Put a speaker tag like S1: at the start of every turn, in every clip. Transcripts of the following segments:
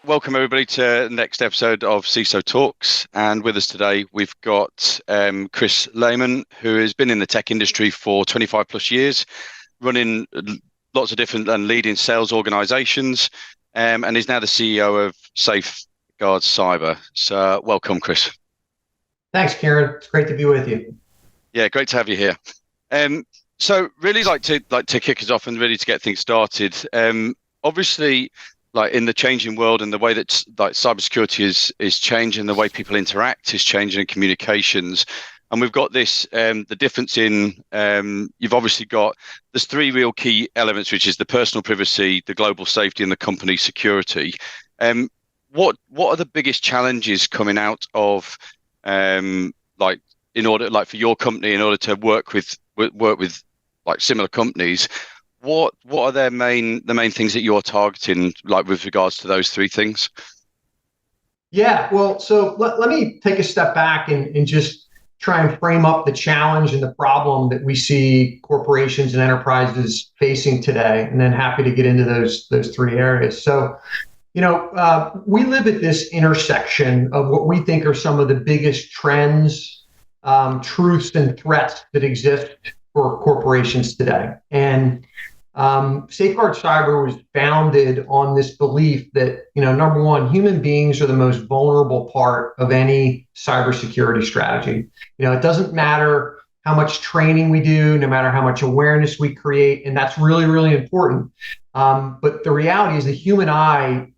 S1: welcome everybody to the next episode of CISO Talks. And with us today, we've got Chris Lehman, who has been in the tech industry for 25 plus years, running lots of different and leading sales organizations, and is now the CEO of Safeguard Cyber. So welcome, Chris.
S2: Thanks, Kieran. It's great to be with you.
S1: Yeah, great to have you here. So really like to kick us off and really to get things started. Obviously, like in the changing world and the way that like cybersecurity is changing, the way people interact is changing in communications. And we've got this, the difference in, you've obviously got, there's three real key elements, which is the personal privacy, the global safety, and the company security. What are the biggest challenges coming out of, like in order, like for your company, in order to work with like similar companies? What are the main things that you're targeting, like with regards to those three things?
S2: Yeah, well, so let me take a step back and just try and frame up the challenge and the problem that we see corporations and enterprises facing today, and then happy to get into those three areas. So, we live at this intersection of what we think are some of the biggest trends, truths, and threats that exist for corporations today. And Safeguard Cyber was founded on this belief that, number one, human beings are the most vulnerable part of any cybersecurity strategy. It doesn't matter how much training we do, no matter how much awareness we create, and that's really, really important. But the reality is the human eye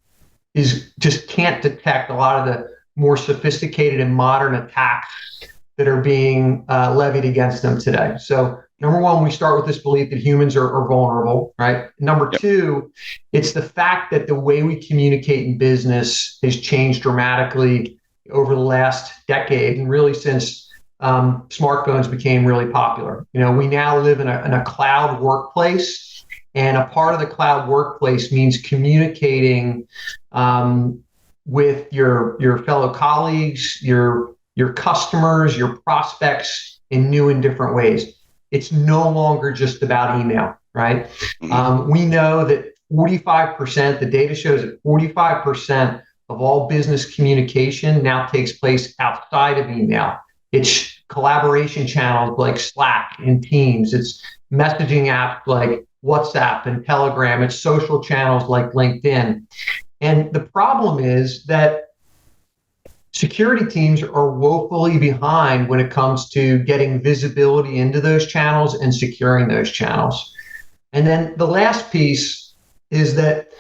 S2: just can't detect a lot of the more sophisticated and modern attacks that are being levied against them today. So number one, we start with this belief that humans are vulnerable, right? Number two, it's the fact that the way we communicate in business has changed dramatically over the last decade, and really since smartphones became really popular. We now live in a cloud workplace, and a part of the cloud workplace means communicating with your fellow colleagues, your customers, your prospects in new and different ways. It's no longer just about email, right? We know that 45%, the data shows that 45% of all business communication now takes place outside of email. It's collaboration channels like Slack and Teams. It's messaging apps like WhatsApp and Telegram. It's social channels like LinkedIn. And the problem is that security teams are woefully behind when it comes to getting visibility into those channels and securing those channels. And then the last piece is that,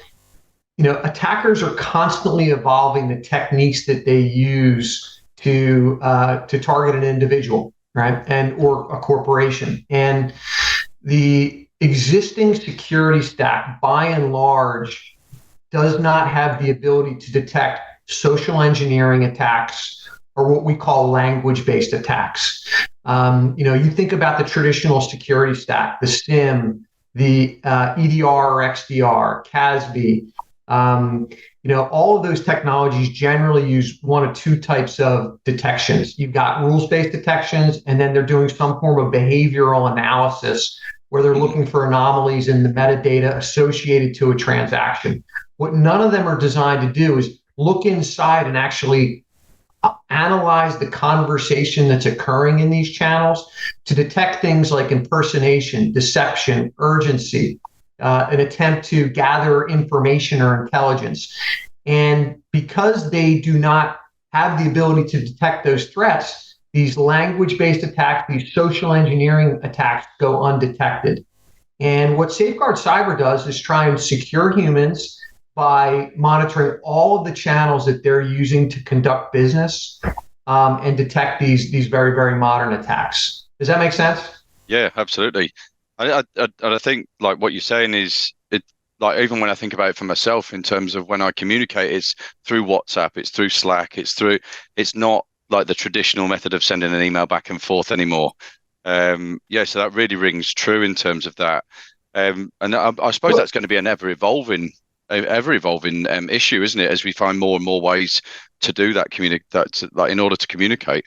S2: attackers are constantly evolving the techniques that they use to target an individual, right, or a corporation. And the existing security stack, by and large, does not have the ability to detect social engineering attacks, or what we call language-based attacks. You think about the traditional security stack, the SIEM, the EDR or XDR, CASB. All of those technologies generally use one of two types of detections. You've got rules-based detections, and then they're doing some form of behavioral analysis where they're looking for anomalies in the metadata associated to a transaction. What none of them are designed to do is look inside and actually analyze the conversation that's occurring in these channels to detect things like impersonation, deception, urgency, an attempt to gather information or intelligence. And because they do not have the ability to detect those threats, these language-based attacks, these social engineering attacks go undetected. And what Safeguard Cyber does is try and secure humans by monitoring all of the channels that they're using to conduct business and detect these very, very modern attacks. Does that make sense?
S1: Yeah, absolutely. I think like what you're saying is, it like even when I think about it for myself in terms of when I communicate, it's through WhatsApp, it's through Slack, it's not like the traditional method of sending an email back and forth anymore. So that really rings true in terms of that. And I suppose that's going to be an ever evolving issue, isn't it? As we find more and more ways to do that, in order to communicate.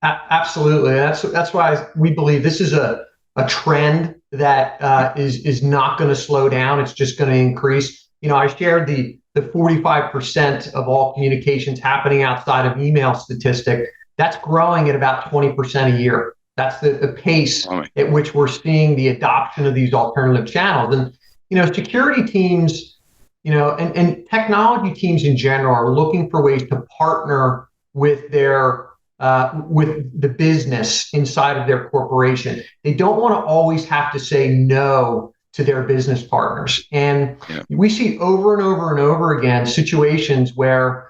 S2: Absolutely. That's why we believe this is a trend that is not going to slow down. It's just going to increase. I shared the 45% of all communications happening outside of email statistic. That's growing at about 20% a year. That's the pace at which we're seeing the adoption of these alternative channels. And, security teams, and technology teams in general are looking for ways to partner with with the business inside of their corporation. They don't want to always have to say no to their business partners. And we see over and over and over again situations where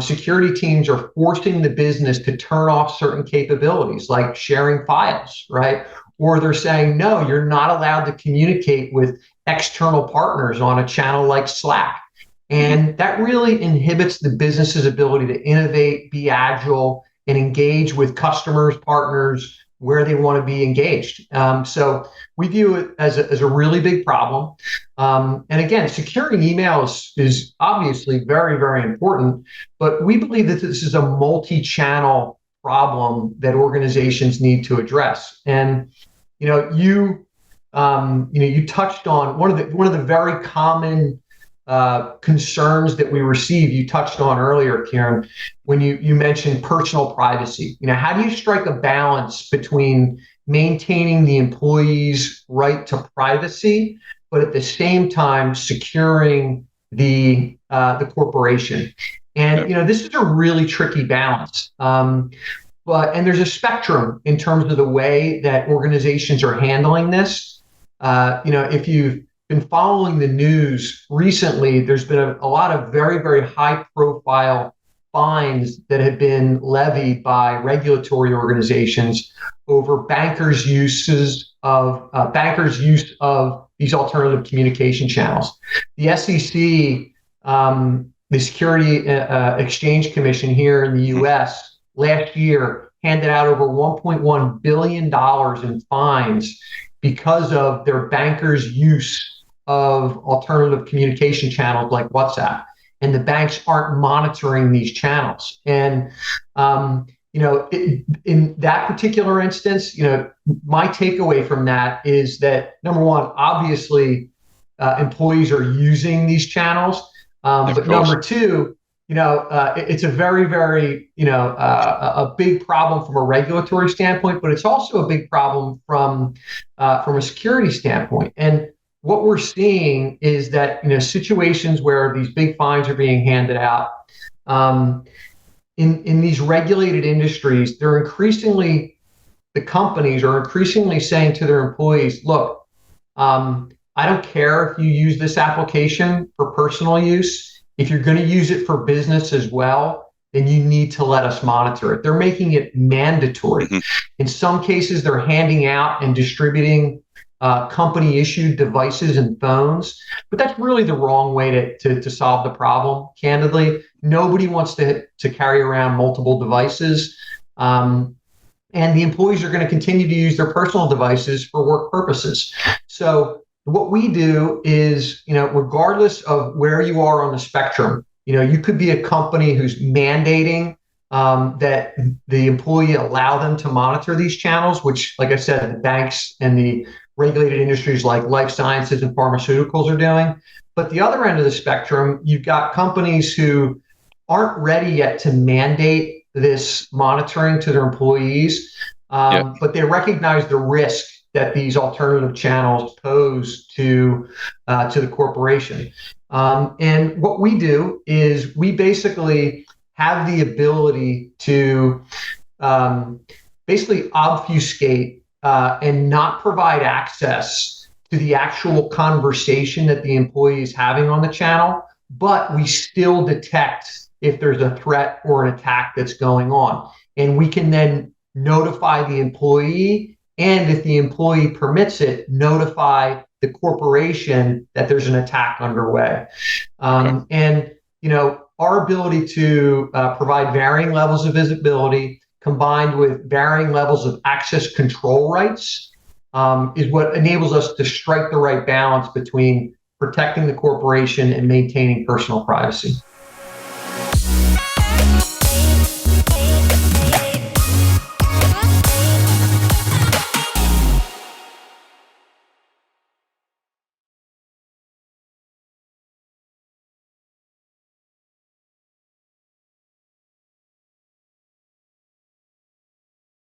S2: security teams are forcing the business to turn off certain capabilities, like sharing files, right? Or they're saying, no, you're not allowed to communicate with external partners on a channel like Slack. And that really inhibits the business's ability to innovate, be agile, and engage with customers, partners, where they want to be engaged. So we view it as a really big problem. And again, securing emails is obviously very, very important, but we believe that this is a multi-channel problem that organizations need to address. And you touched on one of the very common concerns that we receive. You touched on earlier, Kieran, when you mentioned personal privacy. How do you strike a balance between maintaining the employee's right to privacy, but at the same time securing the corporation? And this is a really tricky balance. And there's a spectrum in terms of the way that organizations are handling this. If you've been following the news recently, there's been a lot of very, very high profile fines that have been levied by regulatory organizations over bankers' use of these alternative communication channels. The SEC, the Security Exchange Commission here in the U.S., last year handed out over $1.1 billion in fines because of their bankers' use of alternative communication channels like WhatsApp. And the banks aren't monitoring these channels. And, in that particular instance, my takeaway from that is that, number one, obviously, employees are using these channels. But number two, it's a very, very, a big problem from a regulatory standpoint, but it's also a big problem from a security standpoint. And what we're seeing is that, situations where these big fines are being handed out, in these regulated industries, the companies are increasingly saying to their employees, look, I don't care if you use this application for personal use. If you're going to use it for business as well, then you need to let us monitor it. They're making it mandatory. In some cases, they're handing out and distributing company-issued devices and phones, but that's really the wrong way to solve the problem, candidly. Nobody wants to carry around multiple devices, and the employees are going to continue to use their personal devices for work purposes. So what we do is, regardless of where you are on the spectrum, you could be a company who's mandating that the employee allow them to monitor these channels, which, like I said, the banks and the regulated industries like life sciences and pharmaceuticals are doing. But the other end of the spectrum, you've got companies who aren't ready yet to mandate this monitoring to their employees, but they recognize the risk that these alternative channels pose to the corporation. And what we do is we basically have the ability to basically obfuscate and not provide access to the actual conversation that the employee is having on the channel, but we still detect if there's a threat or an attack that's going on. And we can then notify the employee, and if the employee permits it, notify the corporation that there's an attack underway. And, our ability to provide varying levels of visibility combined with varying levels of access control rights is what enables us to strike the right balance between protecting the corporation and maintaining personal privacy.